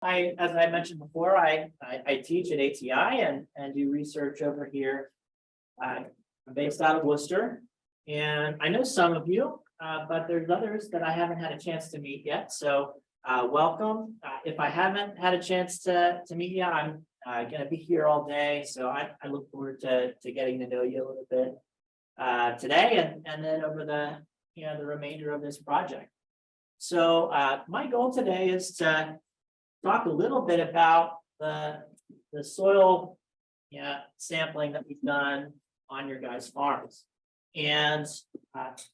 As I mentioned before, I teach at ATI and do research over here. I'm based out of Worcester, and I know some of you, but there's others that I haven't had a chance to meet yet. So welcome. If I haven't had a chance to meet you, I'm going to be here all day. So I look forward to getting to know you a little bit today and then over the remainder of this project. So my goal today is to talk a little bit about the soil sampling that we've done on your guys' farms. And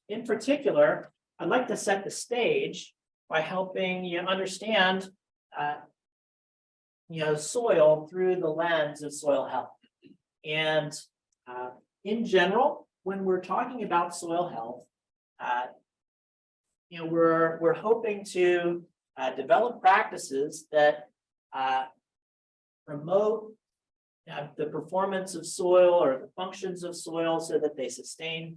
in particular, I'd like to set the stage by helping you understand soil through the lens of soil health. And in general, when we're talking about soil health, we're hoping to develop practices that promote the performance of soil or the functions of soil so that they sustain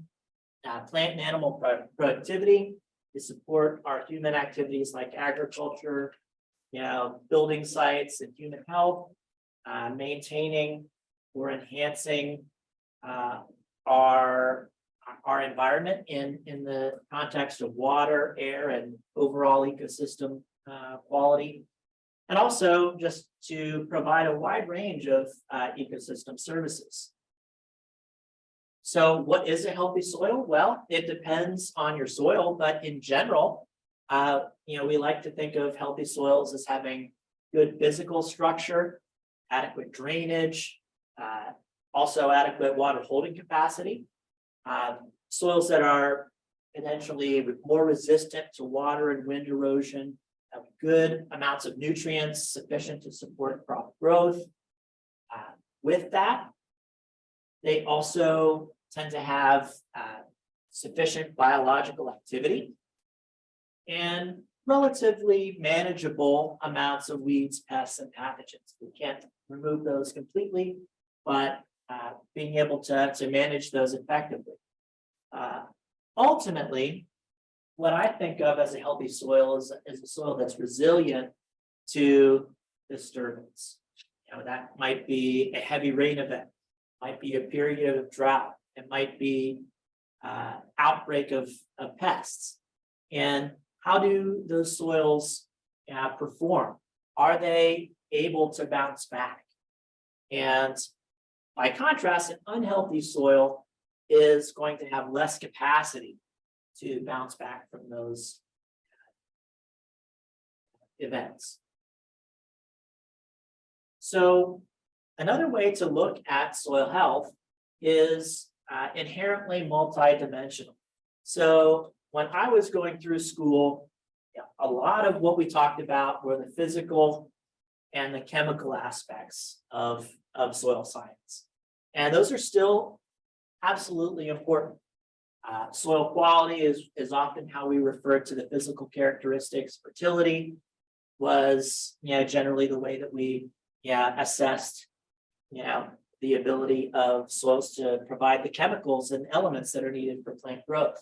plant and animal productivity, to support our human activities like agriculture, building sites and human health, maintaining or enhancing our environment in the context of water, air, and overall ecosystem quality, and also just to provide a wide range of ecosystem services. So what is a healthy soil? Well, it depends on your soil, but in general, we like to think of healthy soils as having good physical structure, adequate drainage, also adequate water holding capacity, soils that are potentially more resistant to water and wind erosion, have good amounts of nutrients sufficient to support crop growth. With that, they also tend to have sufficient biological activity and relatively manageable amounts of weeds, pests, and pathogens. We can't remove those completely, but being able to manage those effectively. Ultimately, what I think of as a healthy soil is a soil that's resilient to disturbance. That might be a heavy rain event, might be a period of drought, it might be outbreak of pests. And how do those soils perform? Are they able to bounce back? And by contrast, an unhealthy soil is going to have less capacity to bounce back from those events. So another way to look at soil health is inherently multidimensional. So when I was going through school, a lot of what we talked about were the physical and the chemical aspects of soil science. And those are still absolutely important. Soil quality is often how we refer to the physical characteristics. Fertility was generally the way that we assessed the ability of soils to provide the chemicals and elements that are needed for plant growth.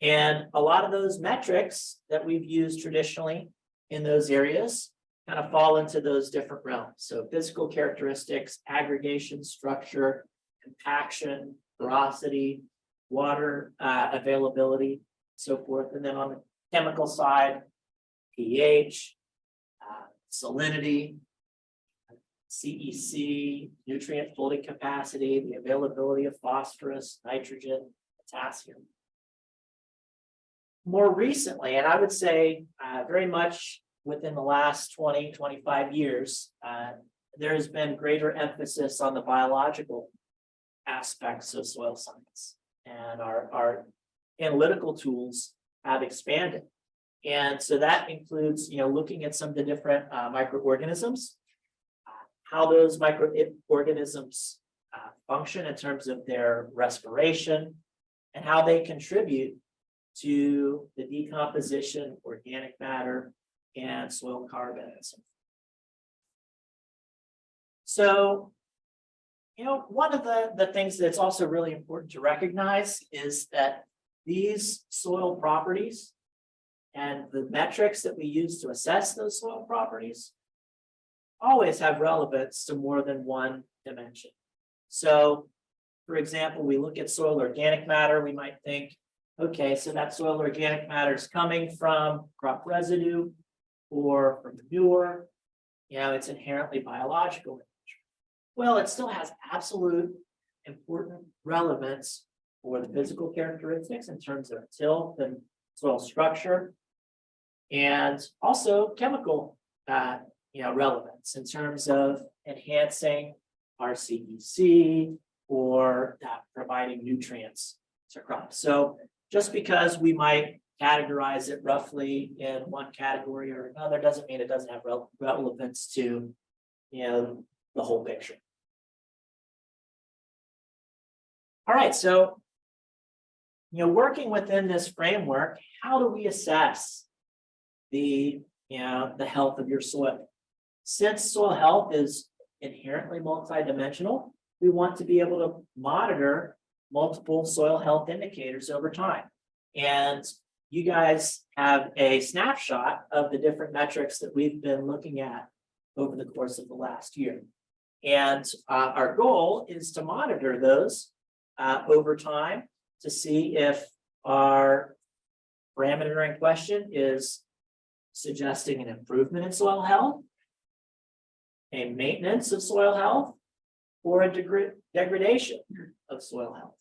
And a lot of those metrics that we've used traditionally in those areas kind of fall into those different realms. So physical characteristics, aggregation, structure, compaction, porosity, water availability, so forth. And then on the chemical side, pH, salinity, CEC, nutrient holding capacity, the availability of phosphorus, nitrogen, potassium. More recently, and I would say very much within the last 20, 25 years, there has been greater emphasis on the biological aspects of soil science. And our analytical tools have expanded. And so that includes, looking at some of the different microorganisms, how those microorganisms function in terms of their respiration, and how they contribute to the decomposition of organic matter and soil carbon. So, one of the things that's also really important to recognize is that these soil properties and the metrics that we use to assess those soil properties always have relevance to more than one dimension. So, for example, we look at soil organic matter, we might think, okay, so that soil organic matter is coming from crop residue or from manure. You know, it's inherently biological in nature. Well, it still has absolute important relevance for the physical characteristics in terms of tilth and soil structure, and also chemical relevance in terms of enhancing our CEC or providing nutrients to crops. So just because we might categorize it roughly in one category or another doesn't mean it doesn't have relevance to, the whole picture. All right, so working within this framework, how do we assess the health of your soil? Since soil health is inherently multidimensional, we want to be able to monitor multiple soil health indicators over time. And you guys have a snapshot of the different metrics that we've been looking at over the course of the last year. And our goal is to monitor those over time to see if our parameter in question is suggesting an improvement in soil health, a maintenance of soil health, or a degradation of soil health.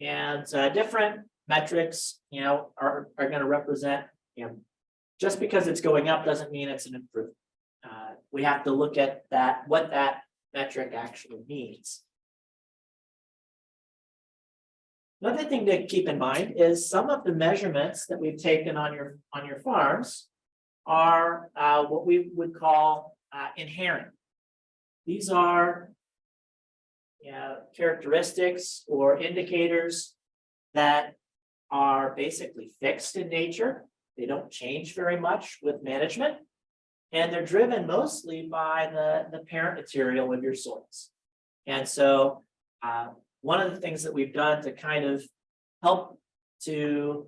And different metrics, are going to represent, just because it's going up doesn't mean it's an improvement. We have to look at what that metric actually means. Another thing to keep in mind is some of the measurements that we've taken on your farms are what we would call inherent. These are characteristics or indicators that are basically fixed in nature. They don't change very much with management, and they're driven mostly by the parent material of your soils. And so one of the things that we've done to kind of help to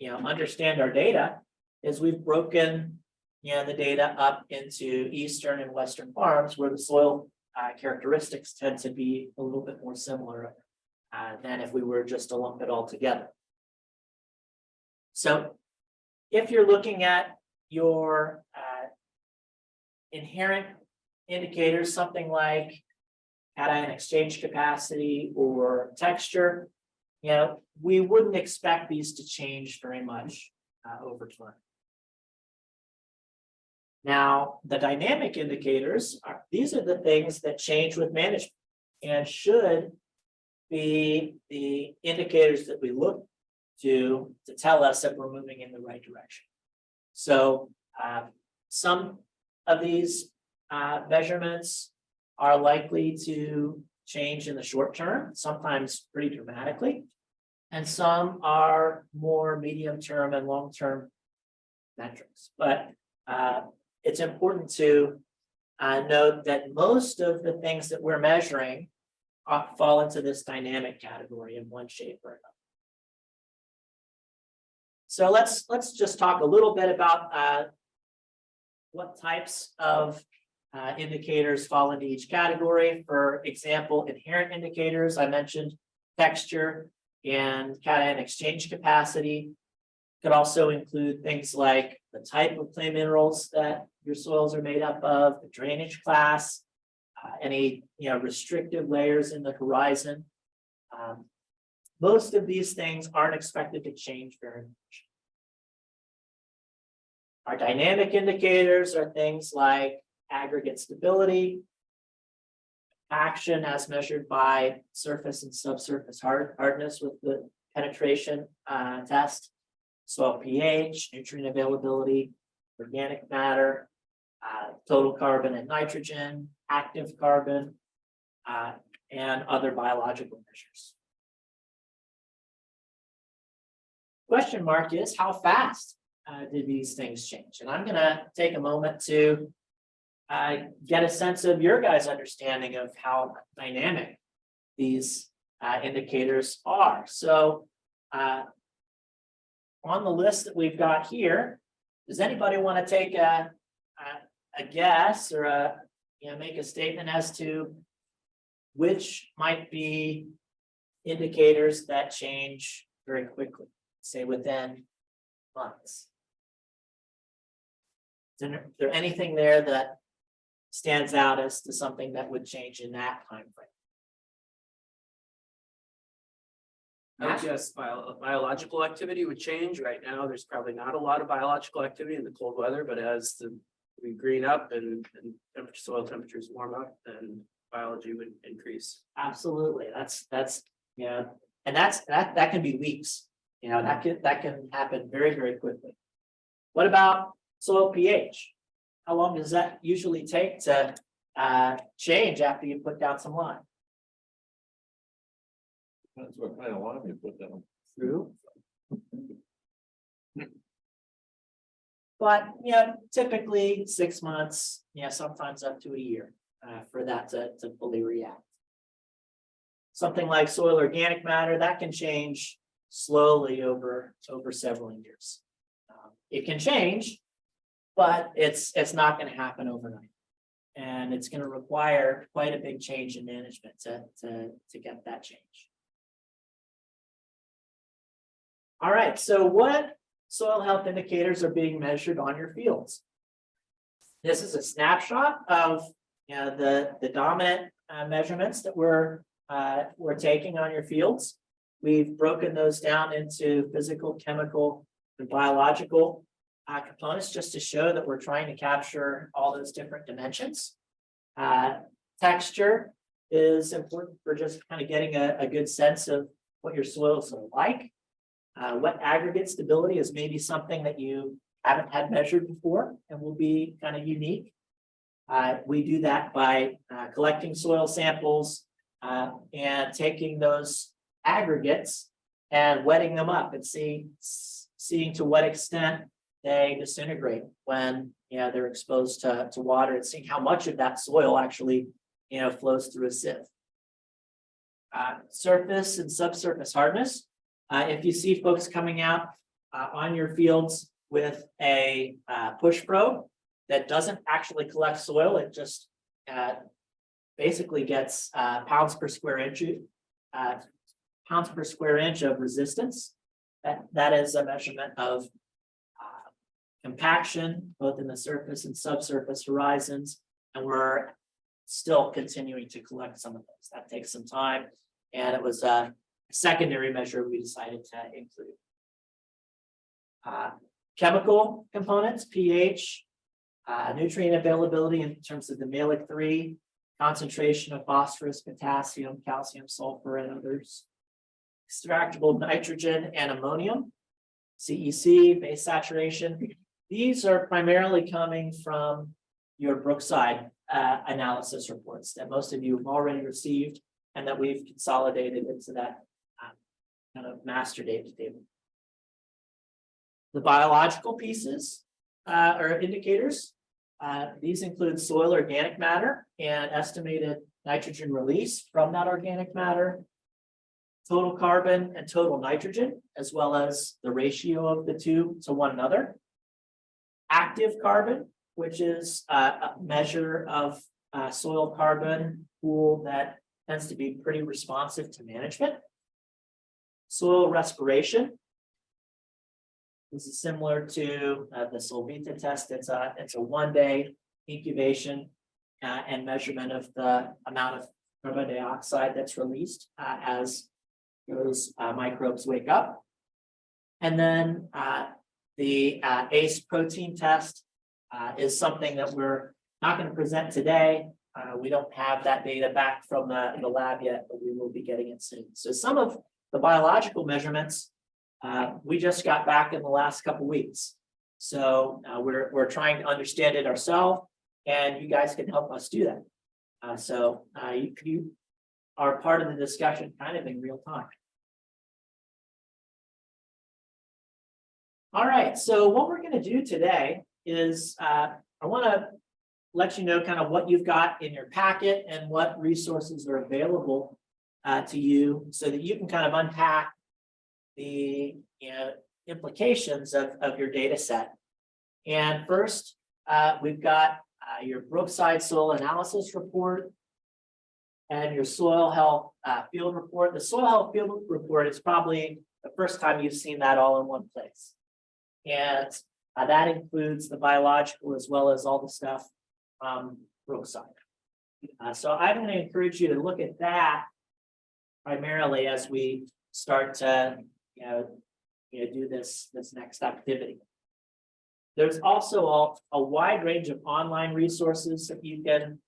understand our data is we've broken the data up into eastern and western farms where the soil characteristics tend to be a little bit more similar than if we were just to lump it all together. So if you're looking at your inherent indicators, something like cation exchange capacity or texture, we wouldn't expect these to change very much over time. Now, the dynamic indicators, these are the things that change with management and should be the indicators that we look to tell us if we're moving in the right direction. So some of these measurements are likely to change in the short term, sometimes pretty dramatically, and some are more medium term and long term metrics. But it's important to note that most of the things that we're measuring fall into this dynamic category in one shape or another. So let's just talk a little bit about what types of indicators fall into each category. For example, inherent indicators, I mentioned texture and cation exchange capacity. Could also include things like the type of clay minerals that your soils are made up of, the drainage class, any restrictive layers in the horizon. Most of these things aren't expected to change very much. Our dynamic indicators are things like aggregate stability, action as measured by surface and subsurface hardness with the penetration test, soil pH, nutrient availability, organic matter, total carbon and nitrogen, active carbon, and other biological measures. Question mark is how fast did these things change? And I'm going to take a moment to get a sense of your guys' understanding of how dynamic these indicators are. So on the list that we've got here, does anybody want to take a a guess or make a statement as to which might be indicators that change very quickly, say within months. Is there anything there that stands out as to something that would change in that time frame? I guess biological activity would change. Right now, there's probably not a lot of biological activity in the cold weather, but as we green up and soil temperatures warm up, then biology would increase. Absolutely. That's and that can be weeks. That can happen very, very quickly. What about soil pH? How long does that usually take to change after you put down some lime? That's what kind of lime you put down. True. But typically 6 months, sometimes up to a year for that to fully react. Something like soil organic matter, that can change slowly over several years. It can change, but it's not going to happen overnight. And it's going to require quite a big change in management to get that change. All right, so what soil health indicators are being measured on your fields? This is a snapshot of the dominant measurements that we're taking on your fields. We've broken those down into physical, chemical, and biological components just to show that we're trying to capture all those different dimensions. Texture is important for just kind of getting a good sense of what your soils are like. Wet aggregate stability is maybe something that you haven't had measured before and will be kind of unique. We do that by collecting soil samples and taking those aggregates and wetting them up and seeing to what extent they disintegrate when they're exposed to water, and seeing how much of that soil actually flows through a sieve. Surface and subsurface hardness. If you see folks coming out on your fields with a push probe that doesn't actually collect soil, it just basically gets pounds per square inch of resistance. That is a measurement of compaction, both in the surface and subsurface horizons, and we're still continuing to collect some of those. That takes some time, and it was a secondary measure we decided to include. Chemical components, pH, nutrient availability in terms of the malic 3, concentration of phosphorus, potassium, calcium, sulfur, and others. Extractable nitrogen and ammonium, CEC, base saturation. These are primarily coming from your Brookside analysis reports that most of you have already received and that we've consolidated into that kind of master data table. The biological pieces or indicators, these include soil organic matter and estimated nitrogen release from that organic matter, total carbon and total nitrogen, as well as the ratio of the two to one another. Active carbon, which is a measure of soil carbon pool that tends to be pretty responsive to management. Soil respiration. This is similar to the Solvita test. It's a 1-day incubation and measurement of the amount of carbon dioxide that's released as those microbes wake up. And then the ACE protein test is something that we're not going to present today. We don't have that data back from the lab yet, but we will be getting it soon. So some of the biological measurements we just got back in the last couple of weeks. So we're trying to understand it ourselves, and you guys can help us do that. So you are part of the discussion kind of in real time. All right, so what we're going to do today is I want to let you know kind of what you've got in your packet and what resources are available to you so that you can kind of unpack the implications of your data set. And first, we've got your Brookside Soil Analysis Report, and your Soil Health Field Report. The Soil Health Field Report is probably the first time you've seen that all in one place. And that includes the biological as well as all the stuff from Brookside. So I'm going to encourage you to look at that primarily as we start to do this next activity. There's also a wide range of online resources that you can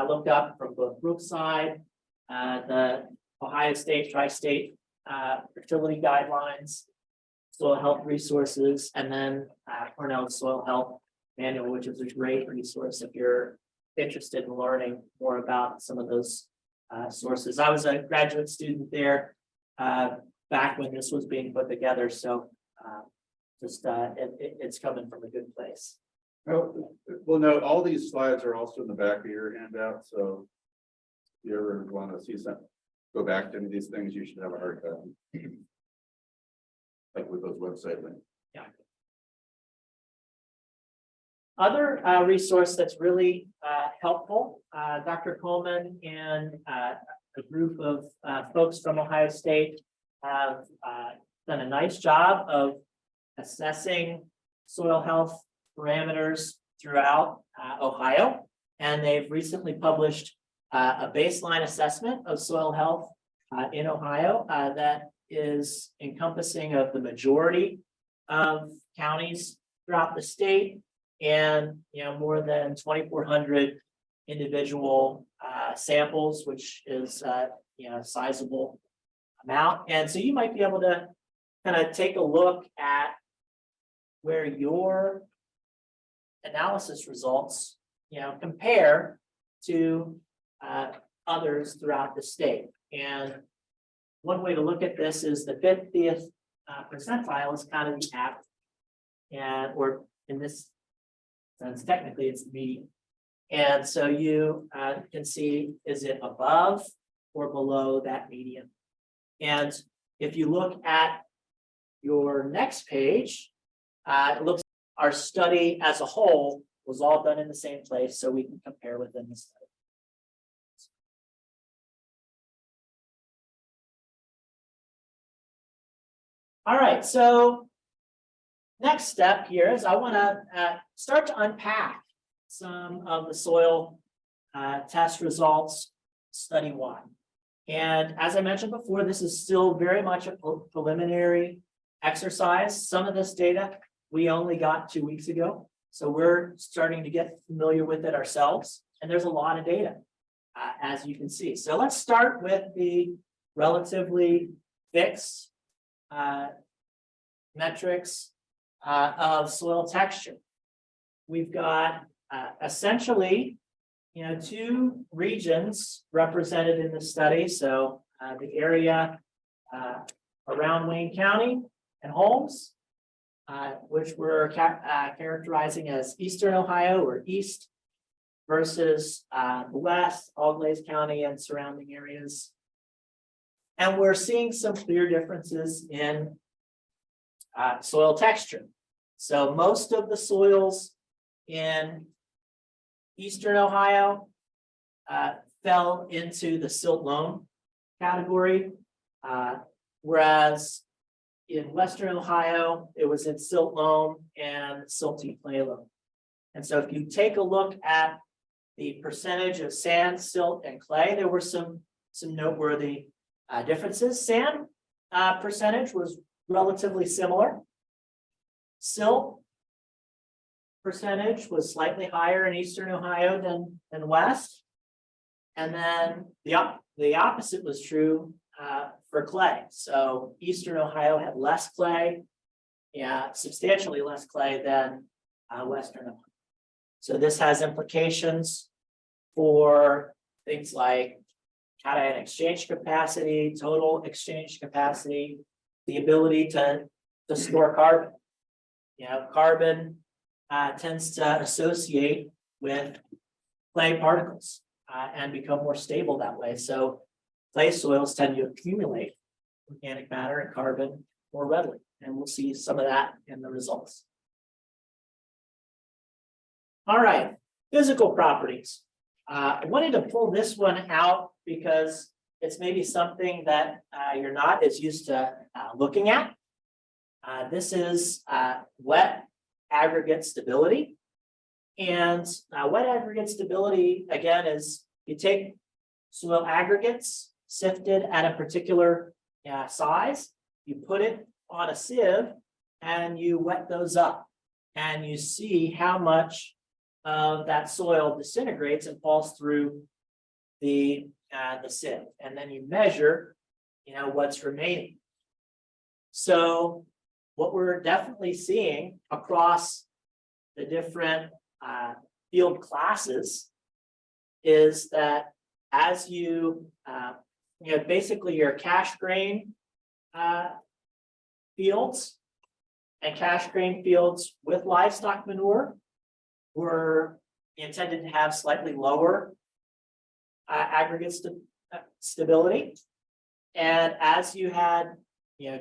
look up from both Brookside, the Ohio State Tri-State Fertility Guidelines, Soil Health Resources, and then Cornell's Soil Health Manual, which is a great resource if you're interested in learning more about some of those sources. I was a graduate student there back when this was being put together, so it's coming from a good place. Well, note, all these slides are also in the back of your handout, so if you ever want to see some, go back to any of these things, you should have a hard copy. Like with those website links. Yeah. Other resource that's really helpful, Dr. Coleman and a group of folks from Ohio State have done a nice job of assessing soil health parameters throughout Ohio. And they've recently published a baseline assessment of soil health in Ohio that is encompassing of the majority of counties throughout the state, and more than 2,400 individual samples, which is a sizable amount. And so you might be able to kind of take a look at where your analysis results compare to others throughout the state. And one way to look at this is the 50th percentile is kind of the average, and or in this sense, technically it's the median. And so you can see, is it above or below that median? And if you look at your next page, it looks our study as a whole was all done in the same place, so we can compare within the study. All right, so next step here is I want to start to unpack some of the soil test results study-wide. And as I mentioned before, this is still very much a preliminary exercise. Some of this data we only got 2 weeks ago, so we're starting to get familiar with it ourselves. And there's a lot of data, as you can see. So let's start with the relatively fixed metrics of soil texture. We've got essentially, two regions represented in the study. So the area around Wayne County and Holmes, which we're characterizing as Eastern Ohio or East, versus the West, Auglaize County and surrounding areas. And we're seeing some clear differences in soil texture. So most of the soils in Eastern Ohio fell into the silt loam category, whereas in Western Ohio, it was in silt loam and silty clay loam. And so if you take a look at the percentage of sand, silt, and clay, there were some noteworthy differences. Sand percentage was relatively similar. Silt percentage was slightly higher in Eastern Ohio than West. And then the opposite was true for clay. So Eastern Ohio had less clay, substantially less clay than Western Ohio. So this has implications for things like cation exchange capacity, total exchange capacity, the ability to store carbon. Carbon tends to associate with clay particles and become more stable that way. So clay soils tend to accumulate organic matter and carbon more readily. And we'll see some of that in the results. All right, Physical properties. I wanted to pull this one out because it's maybe something that you're not as used to looking at. This is wet aggregate stability. And wet aggregate stability, again, is you take soil aggregates sifted at a particular size, you put it on a sieve and you wet those up. And you see how much of that soil disintegrates and falls through the sieve. And then you measure, what's remaining. So what we're definitely seeing across the different field classes is that as you, basically your cash grain fields and cash grain fields with livestock manure were intended to have slightly lower aggregate stability. And as you had,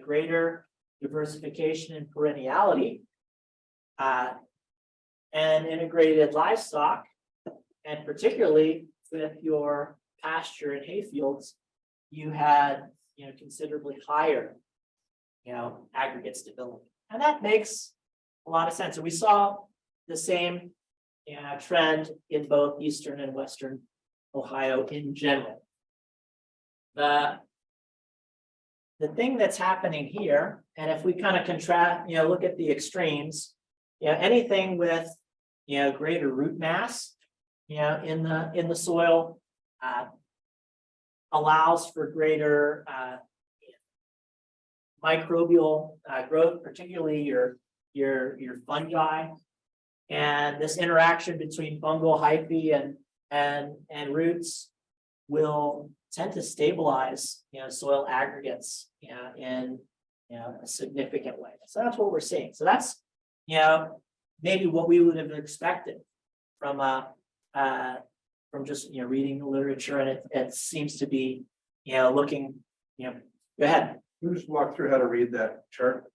greater diversification and perenniality, and integrated livestock, and particularly with your pasture and hay fields, you had, considerably higher, aggregate stability. And that makes a lot of sense. And we saw the same trend in both Eastern and Western Ohio in general. The thing that's happening here, and if we kind of contrast, look at the extremes, anything with, greater root mass, in the soil, allows for greater microbial growth, particularly your fungi, and this interaction between fungal hyphae and roots will tend to stabilize, soil aggregates, in a significant way. So that's what we're seeing. So that's, maybe what we would have expected from just reading the literature, and it seems to be looking, go ahead. Can you just walk through how to read that chart?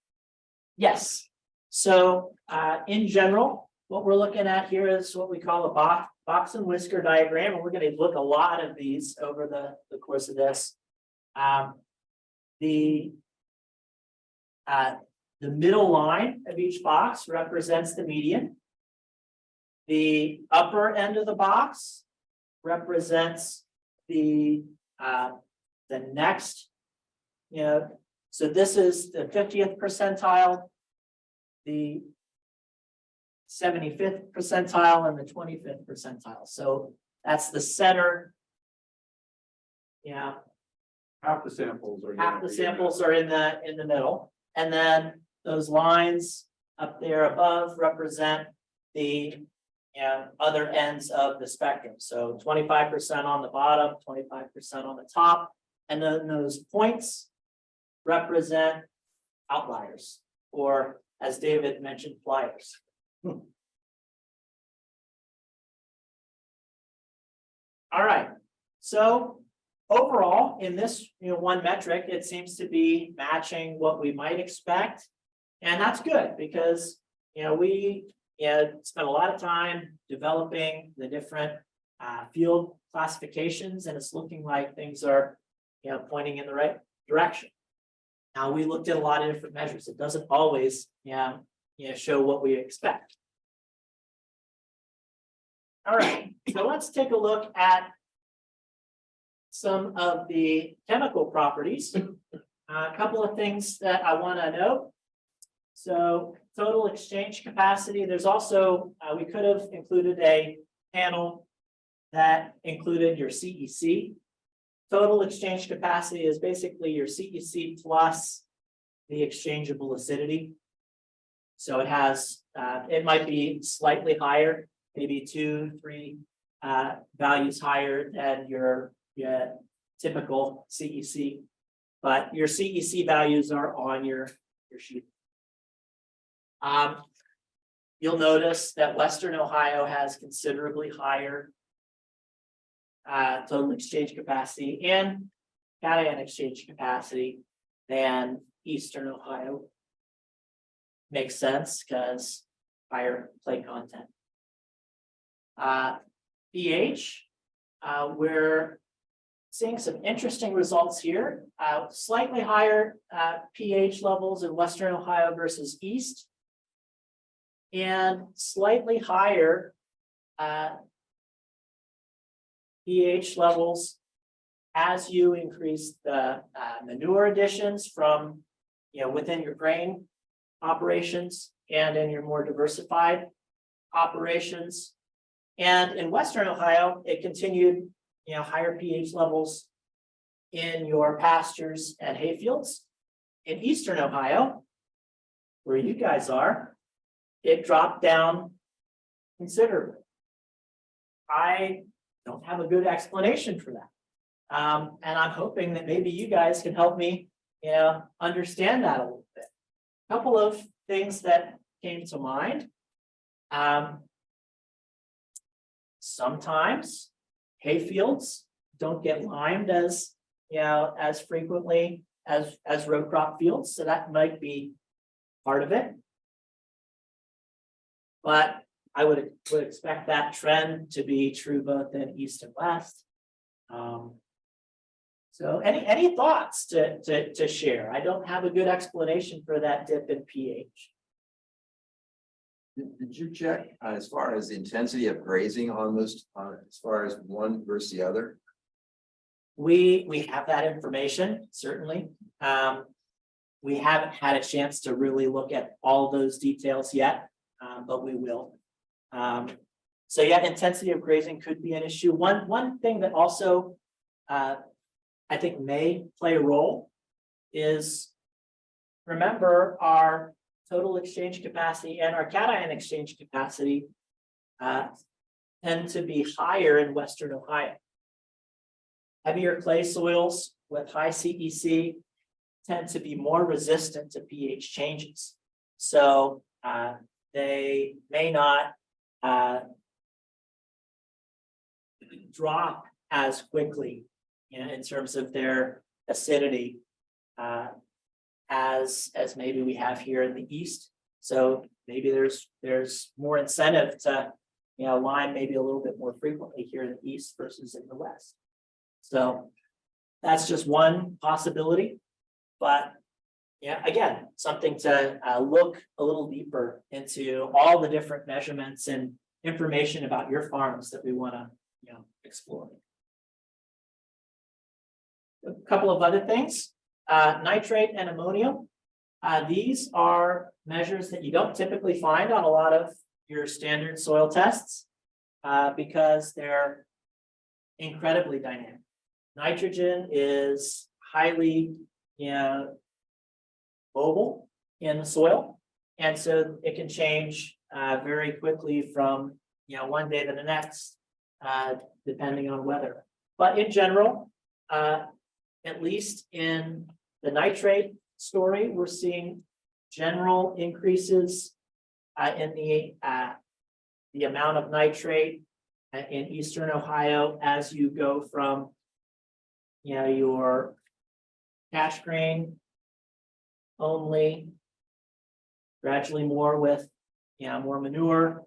Yes. So in general, what we're looking at here is what we call a box and whisker diagram, and we're going to look a lot of these over the course of this. The middle line of each box represents the median. The upper end of the box represents the next, so this is the 50th percentile, the 75th percentile, and the 25th percentile. So that's the center. Half the samples are. Half the samples are in the middle, and then those lines up there above represent the other ends of the spectrum. So 25% on the bottom, 25% on the top, and then those points represent outliers, or as David mentioned, flyers. All right. So overall, in this one metric, it seems to be matching what we might expect, and that's good because we spent a lot of time developing the different field classifications, and it's looking like things are pointing in the right direction. Now we looked at a lot of different measures. It doesn't always show what we expect. All right, so let's take a look at some of the chemical properties. A couple of things that I want to note. So total exchange capacity, there's also, we could have included a panel that included your CEC. Total exchange capacity is basically your CEC plus the exchangeable acidity. So it has, it might be slightly higher, maybe 2-3 values higher than your typical CEC, but your CEC values are on your sheet. You'll notice that Western Ohio has considerably higher total exchange capacity and cation exchange capacity than Eastern Ohio. Makes sense because higher clay content. pH, we're seeing some interesting results here. Slightly higher pH levels in Western Ohio versus East, and slightly higher pH levels as you increase the manure additions from, within your grain operations and in your more diversified operations. And in Western Ohio, it continued, higher pH levels in your pastures and hayfields. In Eastern Ohio, where you guys are, it dropped down considerably. I don't have a good explanation for that. And I'm hoping that maybe you guys can help me, understand that a little bit. A couple of things that came to mind. Sometimes hayfields don't get limed as frequently as row crop fields, so that might be part of it. But I would expect that trend to be true both in East and West. So any thoughts to share? I don't have a good explanation for that dip in pH. Did you check as far as the intensity of grazing on those, as far as one versus the other? We have that information, certainly. We haven't had a chance to really look at all those details yet, but we will. So yeah, intensity of grazing could be an issue. One thing that also I think may play a role is, remember, our total exchange capacity and our cation exchange capacity tend to be higher in Western Ohio. Heavier clay soils with high CEC tend to be more resistant to pH changes. So they may not drop as quickly, in terms of their acidity as maybe we have here in the East. So maybe there's more incentive to lime maybe a little bit more frequently here in the East versus in the West. So that's just one possibility, but again, something to look a little deeper into all the different measurements and information about your farms that we want to explore. A couple of other things, nitrate and ammonium. These are measures that you don't typically find on a lot of your standard soil tests because they're incredibly dynamic. Nitrogen is highly mobile in the soil, and so it can change very quickly from one day to the next, depending on weather. But in general, at least in the nitrate story, we're seeing general increases in the amount of nitrate in Eastern Ohio as you go from your cash grain only, gradually more with more manure,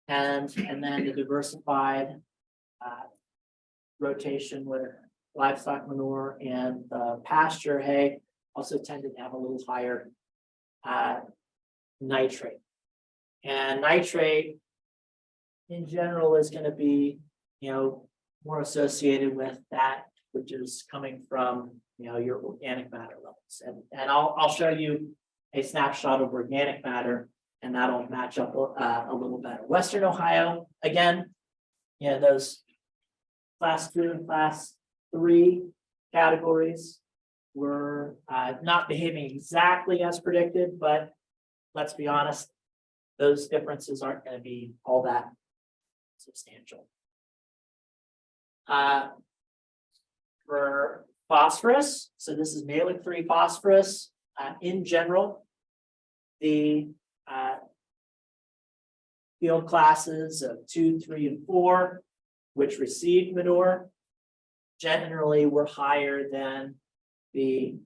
and then the diversified rotation with livestock manure and pasture hay also tended to have a little higher nitrate. And nitrate in general is going to be more associated with that which is coming from your organic matter levels. And I'll show you a snapshot of organic matter, and that'll match up a little better. Western Ohio, again, those class 2 and class 3 categories were not behaving exactly as predicted, but let's be honest, those differences aren't going to be all that substantial. For phosphorus, so this is Mehlich-3 phosphorus. In general, the field classes of 2, 3, and 4, which received manure, generally were higher than the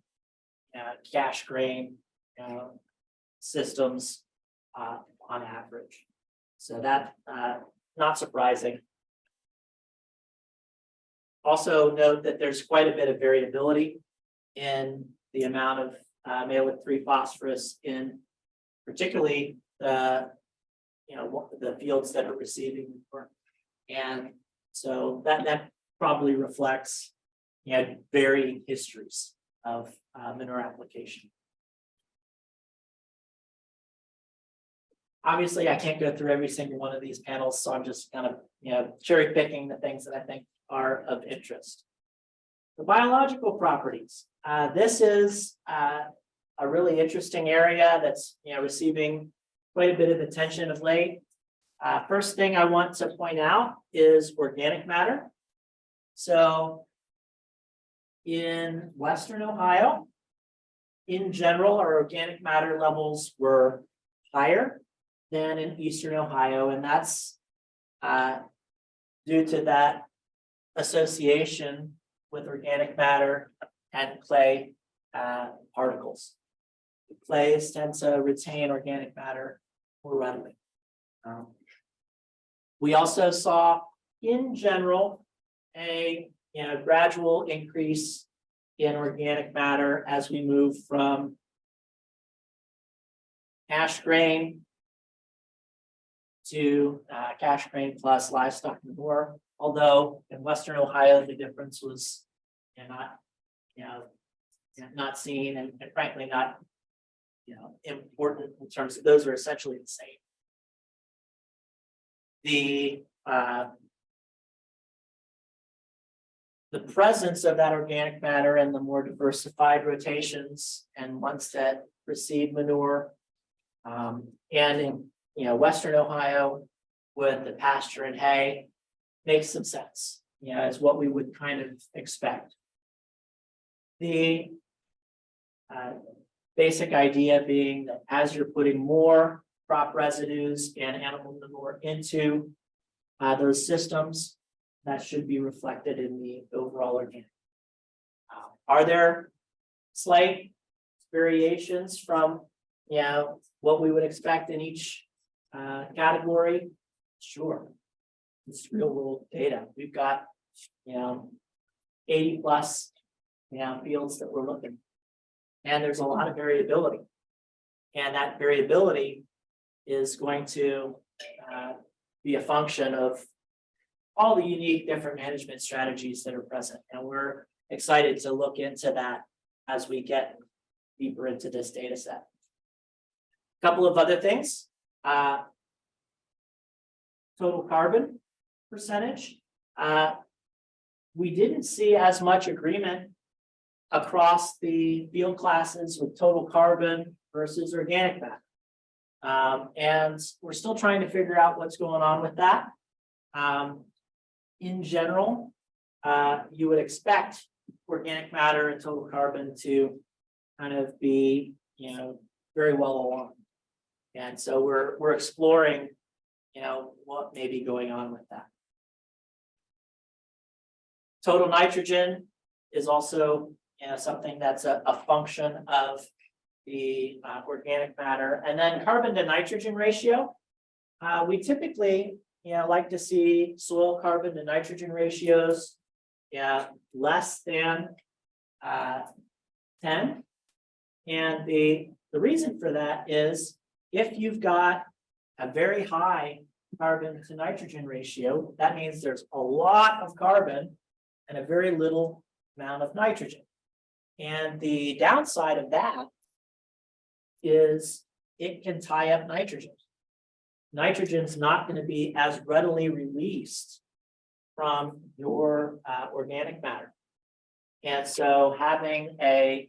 cash grain systems on average. So that not surprising. Also note that there's quite a bit of variability in the amount of male 3 phosphorus in particularly the the fields that are receiving manure. And so that probably reflects varying histories of manure application. Obviously, I can't go through every single one of these panels, so I'm just kind of cherry picking the things that I think are of interest. The biological properties. This is a really interesting area that's receiving quite a bit of attention of late. First thing I want to point out is organic matter. So in Western Ohio, in general, our organic matter levels were higher than in Eastern Ohio, and that's due to that association with organic matter and clay particles. Clays tend to retain organic matter more readily. We also saw, in general, a gradual increase in organic matter as we move from cash grain to cash grain plus livestock manure. Although in Western Ohio, the difference was not seen and frankly not important in terms of those are essentially the same. The presence of that organic matter and the more diversified rotations and ones that receive manure, and in Western Ohio with the pasture and hay makes some sense, is what we would kind of expect. The basic idea being that as you're putting more crop residues and animal manure into those systems, that should be reflected in the overall organic. Are there slight variations from what we would expect in each category? Sure. It's real world data. We've got 80 plus fields that we're looking, and there's a lot of variability, and that variability is going to be a function of all the unique different management strategies that are present, and we're excited to look into that as we get deeper into this data set. A couple of other things. Total carbon percentage. We didn't see as much agreement across the field classes with total carbon versus organic matter. And we're still trying to figure out what's going on with that. In general, you would expect organic matter and total carbon to kind of be, very well along. And so we're exploring, what may be going on with that. Total nitrogen is also, something that's a function of the organic matter. And then carbon to nitrogen ratio. We typically, like to see soil carbon to nitrogen ratios, less than 10. And the reason for that is if you've got a very high carbon to nitrogen ratio, that means there's a lot of carbon and a very little amount of nitrogen. And the downside of that is it can tie up nitrogen. Nitrogen's not going to be as readily released from your organic matter. And so having a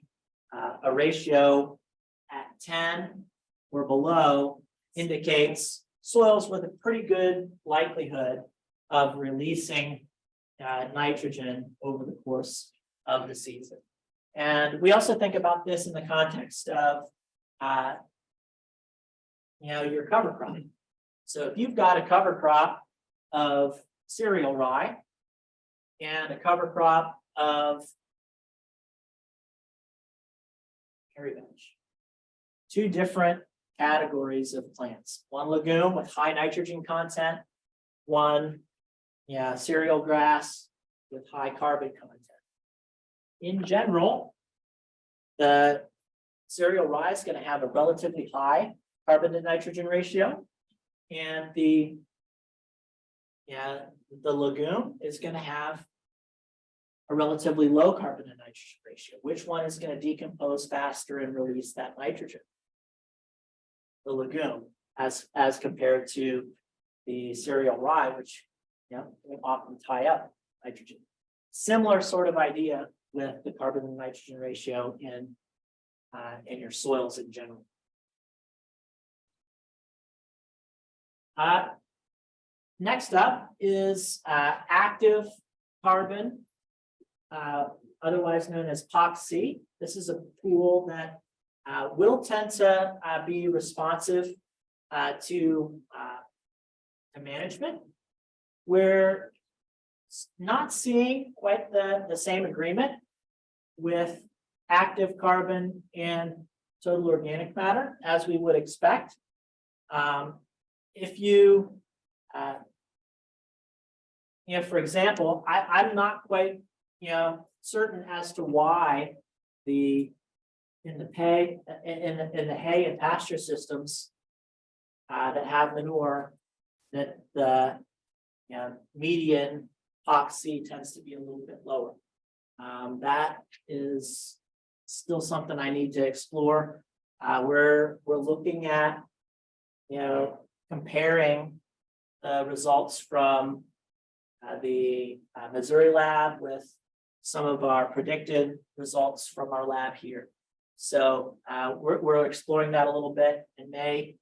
ratio at 10 or below indicates soils with a pretty good likelihood of releasing nitrogen over the course of the season. And we also think about this in the context of your cover crop. So if you've got a cover crop of cereal rye and a cover crop of hairy vetch, two different categories of plants, one legume with high nitrogen content, one, yeah, cereal grass with high carbon content. In general, the cereal rye is going to have a relatively high carbon to nitrogen ratio, and the legume is going to have a relatively low carbon to nitrogen ratio. Which one is going to decompose faster and release that nitrogen? The legume, as compared to the cereal rye, which can often tie up nitrogen. Similar sort of idea with the carbon to nitrogen ratio in your soils in general. Next up is active carbon, otherwise known as POC. This is a pool that will tend to be responsive to management. We're not seeing quite the same agreement with active carbon and total organic matter as we would expect. If you, for example, I'm not quite, certain as to why in the hay and pasture systems that have manure, that the median POC tends to be a little bit lower. That is still something I need to explore. We're looking at, comparing the results from the Missouri lab with some of our predicted results from our lab here. So we're exploring that a little bit and may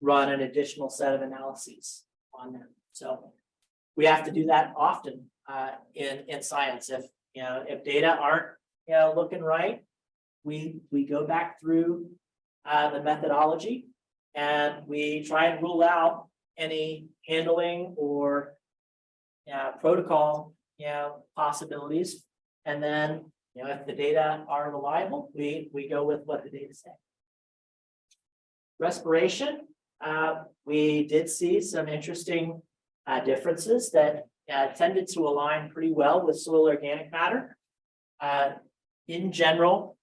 run an additional set of analyses on them. So we have to do that often in science. If data aren't looking right, we go back through the methodology and we try and rule out any handling or protocol possibilities. And then if the data are reliable, we go with what the data say. Respiration, we did see some interesting differences that tended to align pretty well with soil organic matter. In general,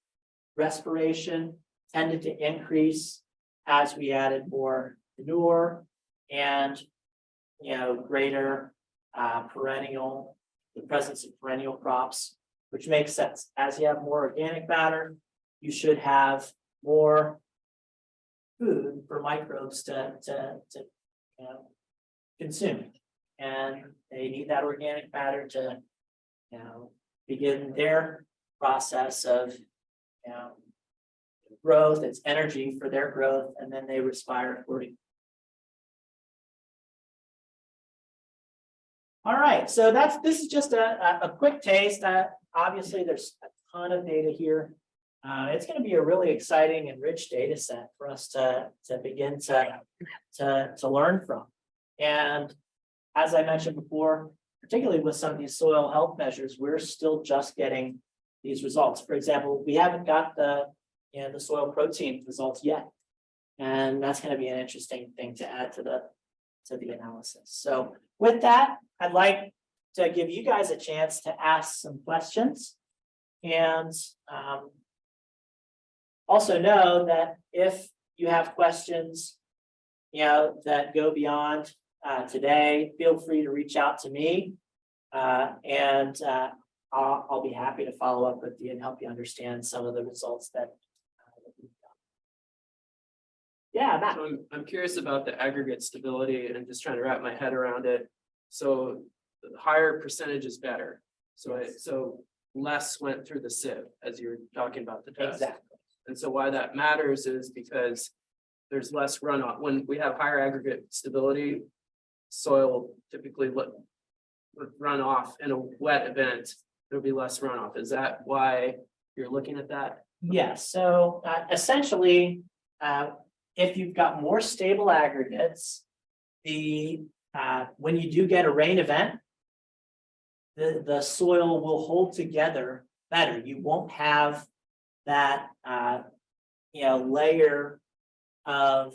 respiration tended to increase as we added more manure and greater the presence of perennial crops, which makes sense. As you have more organic matter, you should have more food for microbes to consume, and they need that organic matter to begin their process of growth. It's energy for their growth, and then they respire accordingly. All right, so this is just a quick taste. Obviously, there's a ton of data here. It's going to be a really exciting and rich data set for us to begin to learn from. And as I mentioned before, particularly with some of these soil health measures, we're still just getting these results. For example, we haven't got the soil protein results yet, and that's going to be an interesting thing to add to the analysis. So with that, I'd like to give you guys a chance to ask some questions, and also know that if you have questions, that go beyond today, feel free to reach out to me, and I'll be happy to follow up with you and help you understand some of the results that we've got. Yeah, Matt. So I'm curious about the aggregate stability and just trying to wrap my head around it. So the higher percentage is better. So Yes. so less went through the sieve as you were talking about the test. Exactly. And so why that matters is because there's less runoff. When we have higher aggregate stability, soil typically would run off in a wet event. There'll be less runoff. Is that why you're looking at that? Yes, so essentially, if you've got more stable aggregates, when you do get a rain event, the soil will hold together better. You won't have that layer of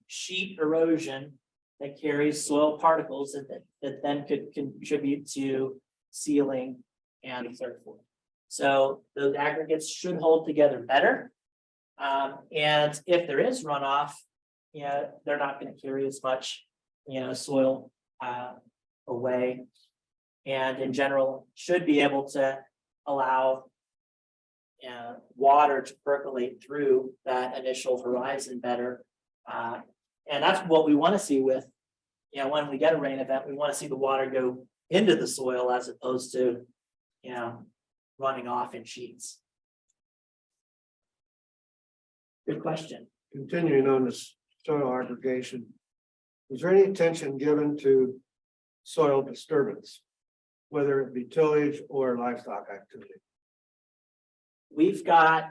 sheet erosion that carries soil particles that then could contribute to sealing and so forth. So those aggregates should hold together better. And if there is runoff, they're not going to carry as much, soil away. And in general, should be able to allow water to percolate through that initial horizon better. And that's what we want to see with, when we get a rain event, we want to see the water go into the soil as opposed to, running off in sheets. Good question. Continuing on this soil aggregation, is there any attention given to soil disturbance, whether it be tillage or livestock activity? We've got,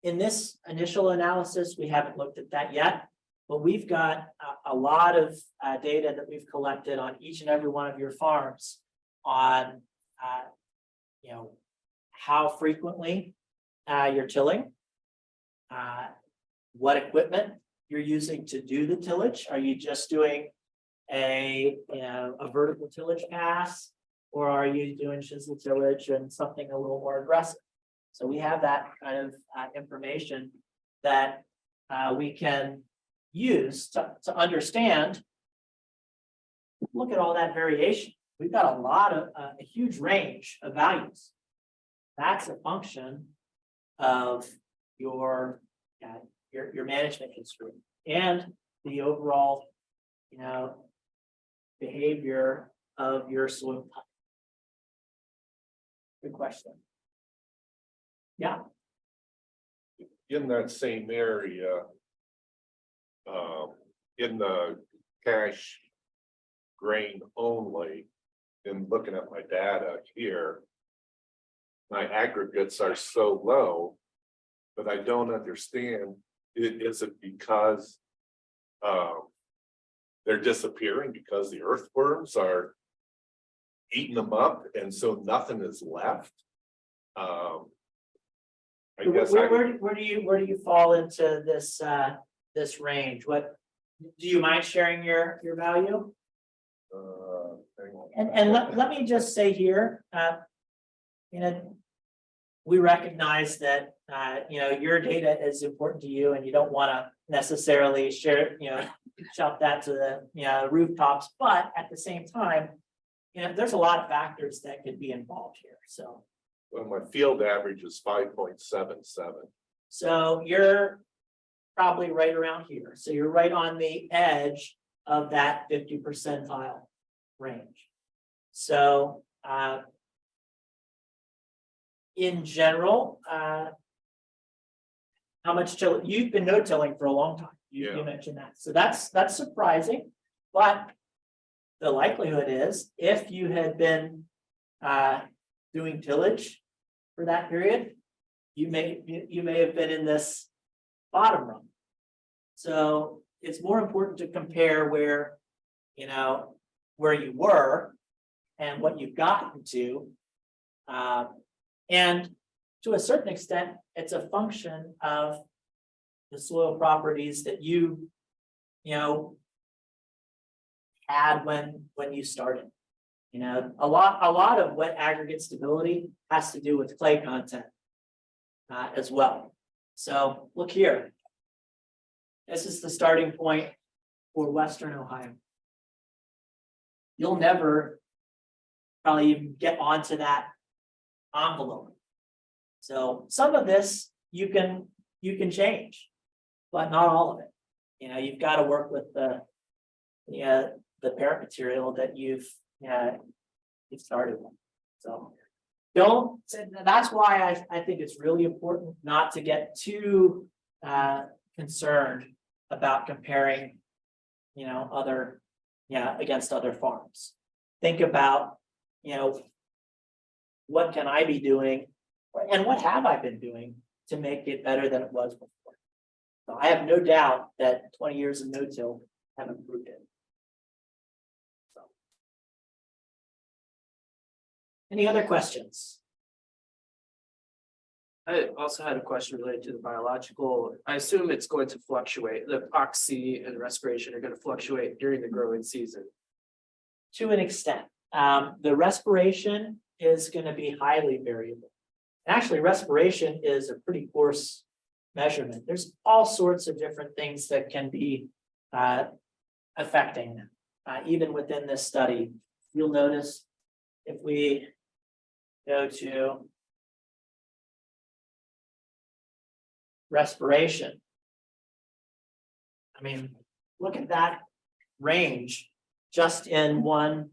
in this initial analysis, we haven't looked at that yet, but we've got a lot of data that we've collected on each and every one of your farms on, how frequently you're tilling, what equipment you're using to do the tillage. Are you just doing a vertical tillage pass, or are you doing chisel tillage and something a little more aggressive? So we have that kind of information that we can use to understand. Look at all that variation. We've got a lot of a huge range of values. That's a function of your management history and the overall, behavior of your soil type. Good question. Yeah. In that same area. In the cash grain only, and looking at my data here. My aggregates are so low, but I don't understand, is it because they're disappearing because the earthworms are eating them up and so nothing is left? I guess Where do you fall into this this range? What do you mind sharing your value? hang on. And let me just say here, we recognize that your data is important to you and you don't want to necessarily share, shout that to the rooftops, but at the same time, there's a lot of factors that could be involved here. So Well, my field average is 5.77. So you're probably right around here. So you're right on the edge of that 50 percentile range. So in general, how much till you've been no-tilling for a long time. You Yeah. mentioned that. So that's surprising, but the likelihood is if you had been doing tillage for that period, you may have been in this bottom rung. So it's more important to compare where you were and what you've gotten to. And to a certain extent, it's a function of the soil properties that you had when you started. A lot of wet aggregate stability has to do with clay content as well. So look here. This is the starting point for Western Ohio. You'll never probably even get onto that envelope. So some of this you can change, but not all of it. You've got to work with the parent material that you've started with. So that's why I think it's really important not to get too concerned about comparing, against other farms. Think about, what can I be doing and what have I been doing to make it better than it was before? So I have no doubt that 20 years of no-till have improved it. So. Any other questions? I also had a question related to the biological. I assume it's going to fluctuate. The oxy and respiration are going to fluctuate during the growing season. To an extent. The respiration is gonna be highly variable. Actually, respiration is a pretty coarse measurement. There's all sorts of different things that can be affecting them. Even within this study, you'll notice if we go to respiration. I mean, look at that range just in one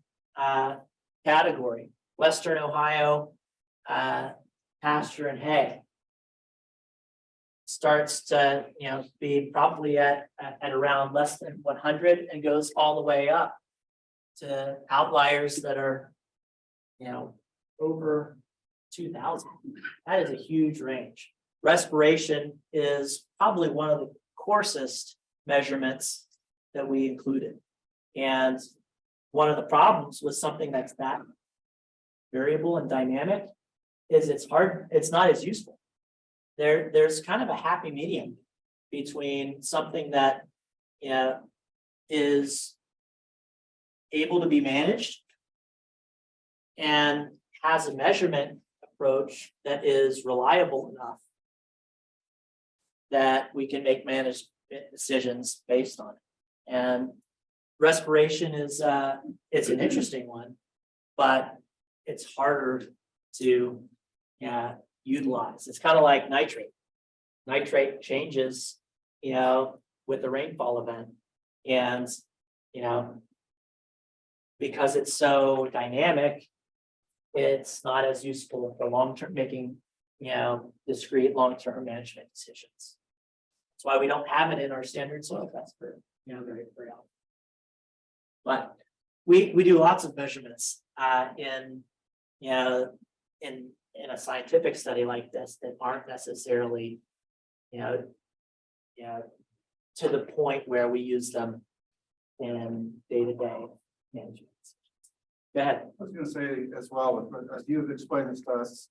category, Western Ohio pasture and hay. Starts to, be probably at around less than 100 and goes all the way up to outliers that are, over 2,000. That is a huge range. Respiration is probably one of the coarsest measurements that we included. And one of the problems with something that's that variable and dynamic is it's not as useful. There's kind of a happy medium between something that is able to be managed and has a measurement approach that is reliable enough that we can make management decisions based on it. And respiration is it's an interesting one, but it's harder to utilize. It's kind of like nitrate. Nitrate changes, with the rainfall event. And, because it's so dynamic, it's not as useful for long-term making, discrete long-term management decisions. That's why we don't have it in our standard soil test for, very often. But we do lots of measurements in a scientific study like this that aren't necessarily, to the point where we use them in day-to-day management. Go ahead. I was gonna say as well, as you've explained this to us,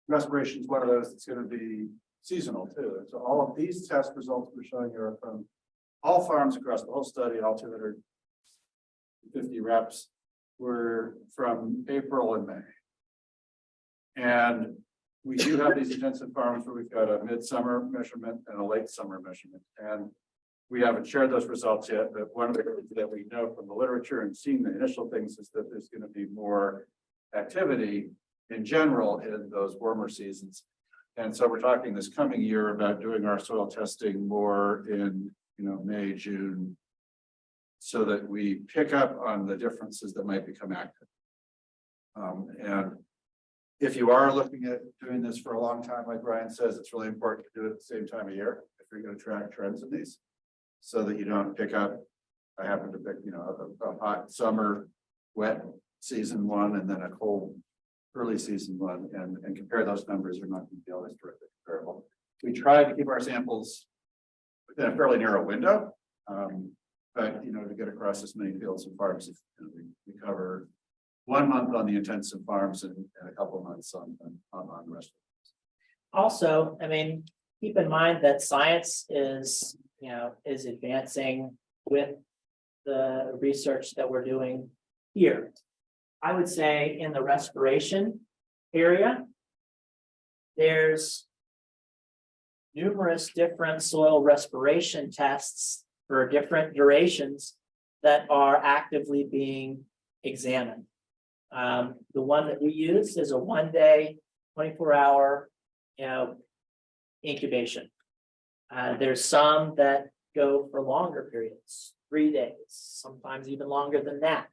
respiration is one of those that's gonna be seasonal too. And so all of these test results we're showing here are from all farms across the whole study, all 250 reps, were from April and May. And we do have these intensive farms where we've got a midsummer measurement and a late summer measurement. And we haven't shared those results yet, but one of the things that we know from the literature and seeing the initial things is that there's going to be more activity in general in those warmer seasons. And so we're talking this coming year about doing our soil testing more in, May, June, so that we pick up on the differences that might become active. And if you are looking at doing this for a long time, like Ryan says, it's really important to do it at the same time of year if you're going to track trends in these, so that you don't pick up. I happen to pick, a hot summer, wet season one, and then a cold early season one, and compare those numbers. Are not going to be always directly comparable. We try to keep our samples within a fairly narrow window, but to get across as many fields and farms, we cover 1 month on the intensive farms and a couple of months on the rest. Also, keep in mind that science is advancing with the research that we're doing here. I would say in the respiration area, there's numerous different soil respiration tests for different durations that are actively being examined. The one that we use is a 1-day, 24-hour, incubation. There's some that go for longer periods, 3 days, sometimes even longer than that.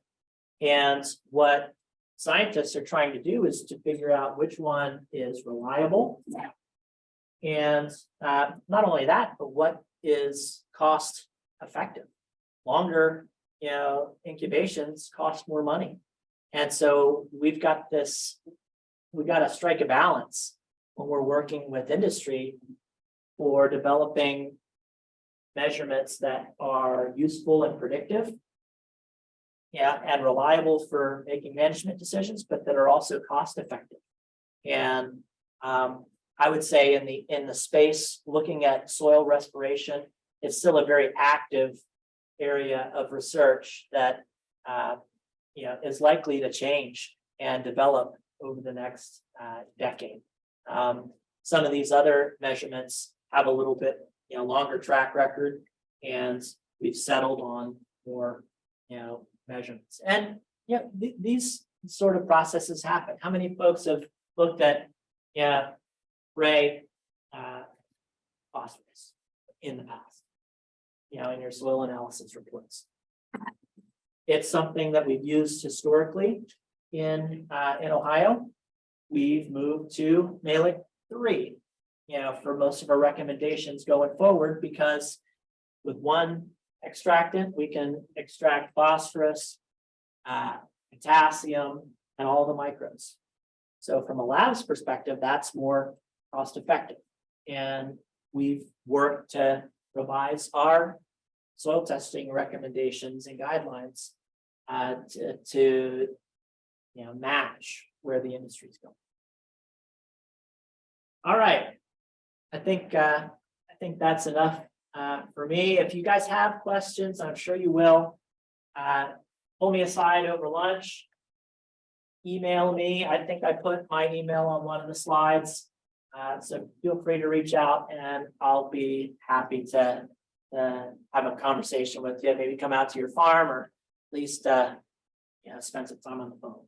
And what scientists are trying to do is to figure out which one is reliable. And not only that, but what is cost effective. Longer, incubations cost more money. And so we've got to strike a balance when we're working with industry for developing measurements that are useful and predictive. And reliable for making management decisions, but that are also cost effective. And I would say in the space, looking at soil respiration, it's still a very active area of research that is likely to change and develop over the next decade. Some of these other measurements have a little bit longer track record, and we've settled on more measurements. And these sort of processes happen. How many folks have looked at Ray phosphorus in the past? In your soil analysis reports. It's something that we've used historically in Ohio. We've moved to Malic 3, for most of our recommendations going forward, because with one extractant, we can extract phosphorus, potassium, and all the microbes. So from a lab's perspective, that's more cost effective. And we've worked to revise our soil testing recommendations and guidelines to match where the industry's going. All right, I think that's enough for me. If you guys have questions, I'm sure you will. Pull me aside over lunch. Email me. I think I put my email on one of the slides. So feel free to reach out, and I'll be happy to have a conversation with you. Maybe come out to your farm, or at least spend some time on the phone.